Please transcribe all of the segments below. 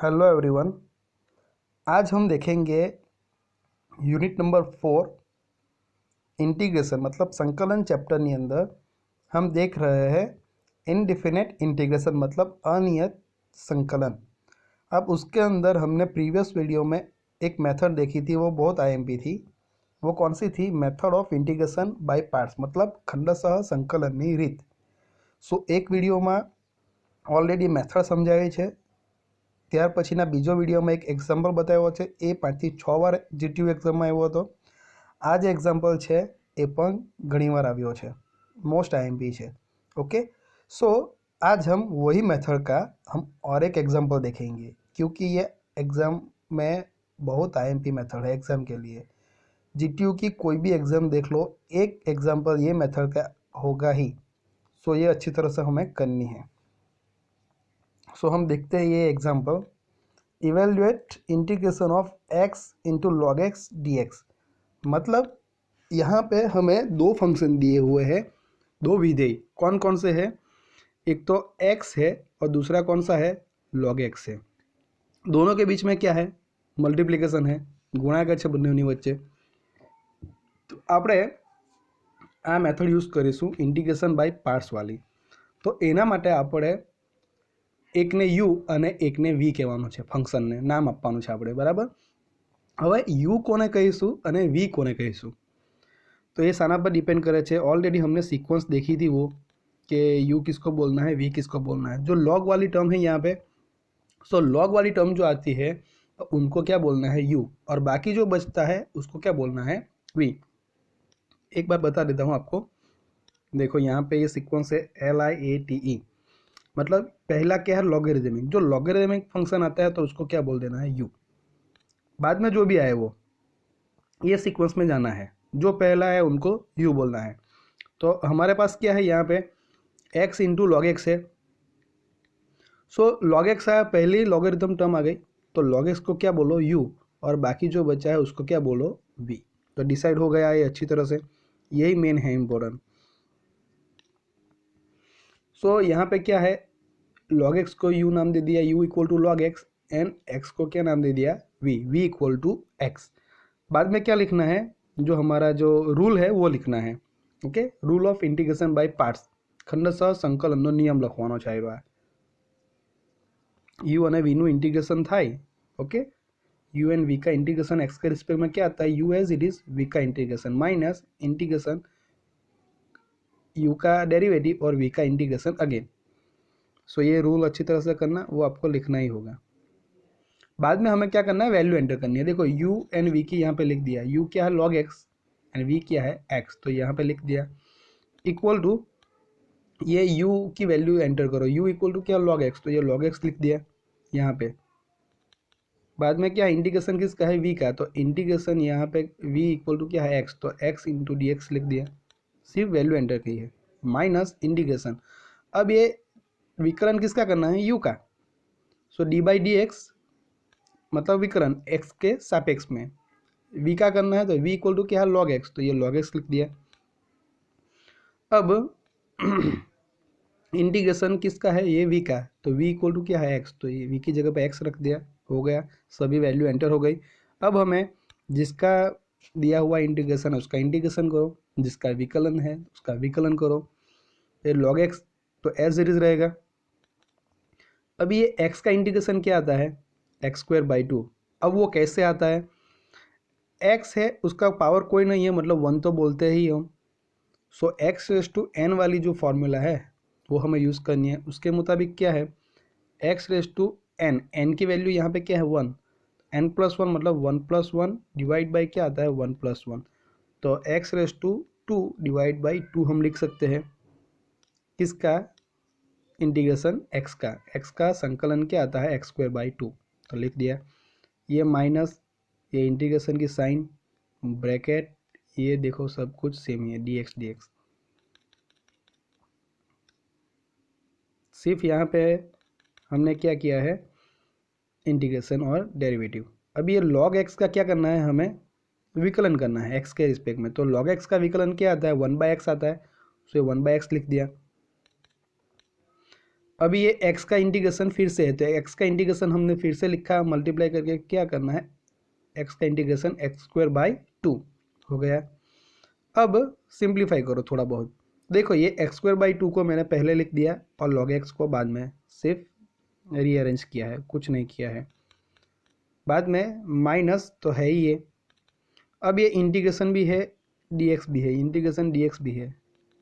Hello everyone. आज हम देखेंगे यूनिट नंबर 4 इंटीग्रेशन मतलब संकलन चैप्टરની અંદર हम देख रहे हैं इनडिफिनेट इंटीग्रेशन मतलब अनियत संकलन। अब उसके अंदर हमने प्रीवियस वीडियो में एक मेथड देखी थी, वो बहुत आईएमपी थी। वो कौन सी थी? Method of integration by parts मतलब खंडशः संकलनની રીત। એક વિડીયોમાં ઓલરેડી મેથડ સમજાવી છે, ત્યાર પછીના બીજો વિડીયોમાં એક એક્ઝામ્પલ બતાવ્યો છે, એ 5 થી 6 વાર જીટીયુ એક્ઝામમાં આવ્યો હતો। આ જે એક્ઝામ્પલ છે એ પણ ઘણીવાર આવ્યો છે, मोस्ट आईएमपी है। ओके, सो आज हम वही मेथड का हम और एक एग्जाम्पल देखेंगे, क्योंकि ये एग्ज़ाम में बहुत आईएमपी मेथड है एग्ज़ाम के लिए। जीटीयू की कोई भी एग्ज़ाम देख लो, एक एग्जाम्पल ये मेथड का होगा ही। सो ये अच्छी तरह से हमें करनी है। सो हम देखते हैं ये example. Evaluate integration of x into log x D x. मतलब यहाँ पे हमें दो फंक्शन दिए हुए हैं, दो विधेय। कौन कौन से हैं? एक तो x है और दूसरा कौन सा है? log x है। दोनों के बीच में क्या है? मल्टीप्लिकेशन है, गुणाकार है બંનેની વચ્ચે। तो આપણે આ મેથડ યુઝ કરીશું ઇન્ટિગ્રેશન બાય પાર્ટ્સ વાળી। તો એના માટે આપણે એકને u અને એકને v કહેવાનું છે, ફંક્શનને નામ આપવાનું છે આપણે, બરાબર। હવે u કોને કહીશું અને v કોને કહીશું, तो ये साना पर डिपेंड करे छे। ऑलरेडी हमने सीक्वेंस देखी थी वो कि u किसको बोलना है, v किसको बोलना है। जो लॉग वाली टर्म है यहाँ पे, सो लॉग वाली टर्म जो आती है उनको क्या बोलना है? u, और बाकी जो बचता है उसको क्या बोलना है? v। एक बार बता देता हूँ आपको। देखो यहाँ पे ये सीक्वेंस है LIATE, मतलब पहला क्या है? लॉगरिदमिक। जो लॉगरिदमिक फंक्शन आता है तो उसको क्या बोल देना है? u। बाद में जो भी आए वो ये सीक्वेंस में जाना है, जो पहला है उनको u बोलना है। तो हमारे पास क्या है यहाँ पे? x इंटू लॉग एक्स है। सो लॉग एक्स आया, पहली लॉगरिथम टर्म आ गई, तो लॉग एक्स को क्या बोलो? u, और बाकी जो बचा है उसको क्या बोलो? v। तो डिसाइड हो गया ये अच्छी तरह से, यही मेन है इम्पोर्टेंट। सो यहाँ पे क्या है? लॉग एक्स को u नाम दे दिया, u equal to log x, and x को क्या नाम दे दिया? v, v equal to x। बाद में क्या लिखना है? जो हमारा जो रूल है वो लिखना है। Okay, rule of integration by parts, खंडशः संकलनનો નિયમ લખવાનો છે આવ્યો। u અને v નું इंटीग्रेशन થાય। ओके, u एंड v का इंटीग्रेशन x के रिस्पेक्ट में क्या आता है? u as it is v का इंटीग्रेशन माइनस इंटीग्रेशन u का डेरिवेटिव और v का इंटीग्रेशन अगेन। सो ये रूल अच्छी तरह से करना, वो आपको लिखना ही होगा। बाद में हमें क्या करना है? वैल्यू एंटर करनी है। देखो u एंड v की यहाँ पे लिख दिया, u क्या है? log x एंड v क्या है? x, तो यहाँ पे लिख दिया इक्वल टू ये u की वैल्यू एंटर करो। u इक्वल टू क्या? log x, तो ये log x लिख दिया यहाँ पे। बाद में क्या? इंटीग्रेशन किसका है? v का, तो इंटीग्रेशन यहाँ पे v इक्वल टू क्या है? x, तो x इंटू डी एक्स लिख दिया, सिर्फ वैल्यू एंटर की है, माइनस इंटीग्रेशन। अब ये विकलन किसका करना है? u का। सो डी बाई डी एक्स मतलब विकरण x के सापेक्ष में, v का करना है, तो v इक्वल टू क्या है? log x, तो ये log x लिख दिया। अब इंटीग्रेशन किसका है? ये v का, तो v इक्वल टू क्या है? x, तो ये v की जगह पे x रख दिया, हो गया, सभी वैल्यू एंटर हो गई। अब हमें जिसका दिया हुआ इंटीग्रेशन है उसका इंटीग्रेशन करो, जिसका विकलन है उसका विकलन करो। ये log x तो एज इट इज रहेगा। अब ये x का इंटीग्रेशन क्या आता है? X square by 2। अब वो कैसे आता है? x है, उसका पावर कोई नहीं है, मतलब 1 तो बोलते ही हम। सो x रेस टू n वाली जो फॉर्मूला है वो हमें यूज़ करनी है। उसके मुताबिक क्या है? x raise to n, n की वैल्यू यहाँ पे क्या है? 1, n प्लस 1 मतलब 1 प्लस 1 डिवाइड बाई क्या आता है? 1 प्लस 1, तो x raise to 2 divide by 2 हम लिख सकते हैं। किसका? इंटीग्रेशन x का संकलन क्या आता है? एक्स स्क्वायर बाई 2, तो लिख दिया। ये माइनस ये इंटीग्रेशन की साइन, ब्रैकेट, ये देखो सब कुछ सेम ही है, डी एक्स। सिर्फ यहाँ पे हमने क्या किया है? इंटीग्रेशन और डेरिवेटिव। अब ये log x का क्या करना है? हमें विकलन करना है x के रिस्पेक्ट में। तो log x का विकलन क्या आता है? 1/x आता है, सो 1/x लिख दिया। अब ये x का इंटीग्रेशन फिर से है, तो x का इंटीग्रेशन हमने फिर से लिखा, मल्टीप्लाई करके क्या करना है, x का इंटीग्रेशन x²/2 हो गया। अब सिंप्लीफाई करो थोड़ा बहुत, देखो ये x²/2 को मैंने पहले लिख दिया और log x को बाद में सिर्फ रीअरेंज किया है, कुछ नहीं किया है, बाद में माइनस तो है ही ये। अब ये इंटीग्रेशन भी है, dx भी है, इंटीग्रेशन dx भी है,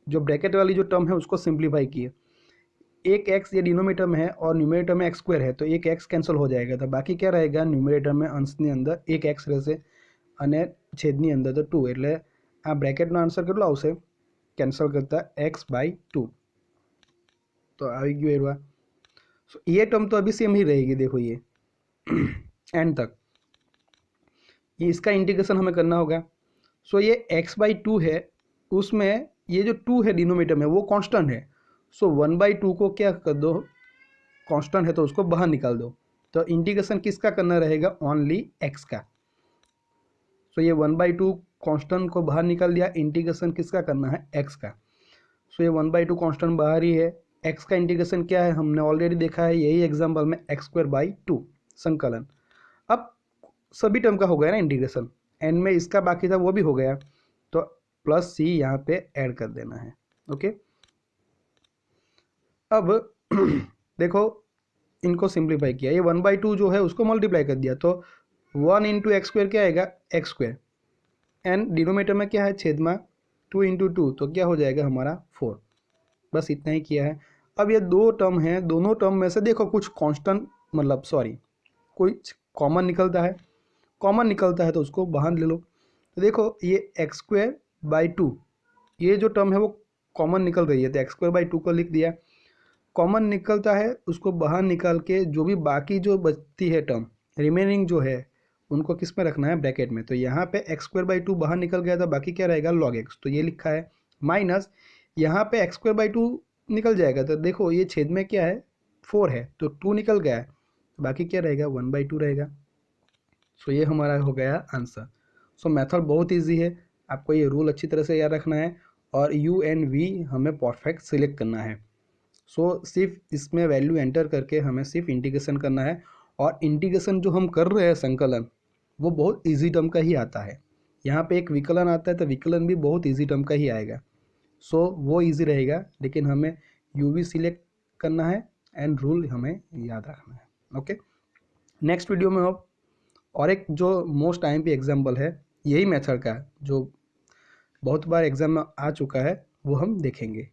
जो ब्रैकेट वाली जो टर्म है उसको सिंप्लीफाई किए। एक x ये डिनोमीटर में है और न्यूमरेटर में x² है, तो एक x कैंसिल हो जाएगा, तो बाकी क्या रहेगा, न्यूमरेटर में अंशनी अंदर एक x રહેશે અને છેદની અંદર તો 2, એટલે આ બ્રેકેટનો આન્સર કેટલો આવશે, કેન્સલ કરતા x/2, तो આવી ગયું એરવા। सो ये टर्म तो अभी सेम ही रहेगी, देखो ये एंड तक, ये इसका इंटीग्रेशन हमें करना होगा। सो ये x/2 है, उसमें ये जो 2 है डिनोमीटर में वो कांस्टेंट है, सो 1/2 को क्या कर दो, कांस्टेंट है तो उसको बाहर निकाल दो, तो इंटीग्रेशन किसका करना रहेगा, ओनली x का। सो ये 1/2 कांस्टेंट को बाहर निकाल दिया, इंटीग्रेशन किसका करना है, x का। सो ये 1/2 कांस्टेंट बाहर ही है, x का इंटीग्रेशन क्या है हमने ऑलरेडी देखा है, यही एग्जाम्पल में x²/2 संकलन। अब सभी टर्म का हो गया ना इंटीग्रेशन, एन में इसका बाकी था वो भी हो गया, तो प्लस c यहाँ पे ऐड कर देना है। ओके, अब देखो इनको सिंप्लीफाई किया, ये 1/2 जो है उसको मल्टीप्लाई कर दिया, तो 1 × x² क्या आएगा, x², एंड डिनोमीटर में क्या है, छेद में 2 × 2, तो क्या हो जाएगा हमारा 4, बस इतना ही किया है। अब ये दो टर्म हैं, दोनों टर्म में से देखो कुछ कांस्टेंट मतलब सॉरी कुछ कॉमन निकलता है, कॉमन निकलता है तो उसको बाहर ले लो, तो देखो ये x²/2 ये जो टर्म है वो कॉमन निकल रही है, तो x²/2 को लिख दिया, कॉमन निकलता है उसको बाहर निकाल के जो भी बाकी जो बचती है टर्म रिमेनिंग जो है उनको किस में रखना है, ब्रैकेट में, तो यहाँ पे x²/2 बाहर निकल गया था, बाकी क्या रहेगा log x, तो ये लिखा है, माइनस यहाँ पे x²/2 निकल जाएगा, तो देखो ये छेद में क्या है 4 है, तो 2 निकल गया है, बाकी क्या रहेगा 1/2 रहेगा। सो ये हमारा हो गया आंसर। सो मेथड बहुत ईजी है, आपको ये रूल अच्छी तरह से याद रखना है और u एंड v हमें परफेक्ट सिलेक्ट करना है। सो सिर्फ इसमें वैल्यू एंटर करके हमें सिर्फ इंटीग्रेशन करना है, और इंटीग्रेशन जो हम कर रहे हैं संकलन वो बहुत इजी टर्म का ही आता है, यहाँ पे एक विकलन आता है तो विकलन भी बहुत इजी टर्म का ही आएगा, सो वो इजी रहेगा, लेकिन हमें यू वी सिलेक्ट करना है एंड रूल हमें याद रखना है। ओके, नेक्स्ट वीडियो में अब और एक जो मोस्ट टाइम पे एग्जाम्पल है यही मेथड का जो बहुत बार एग्जाम में आ चुका है वो हम देखेंगे।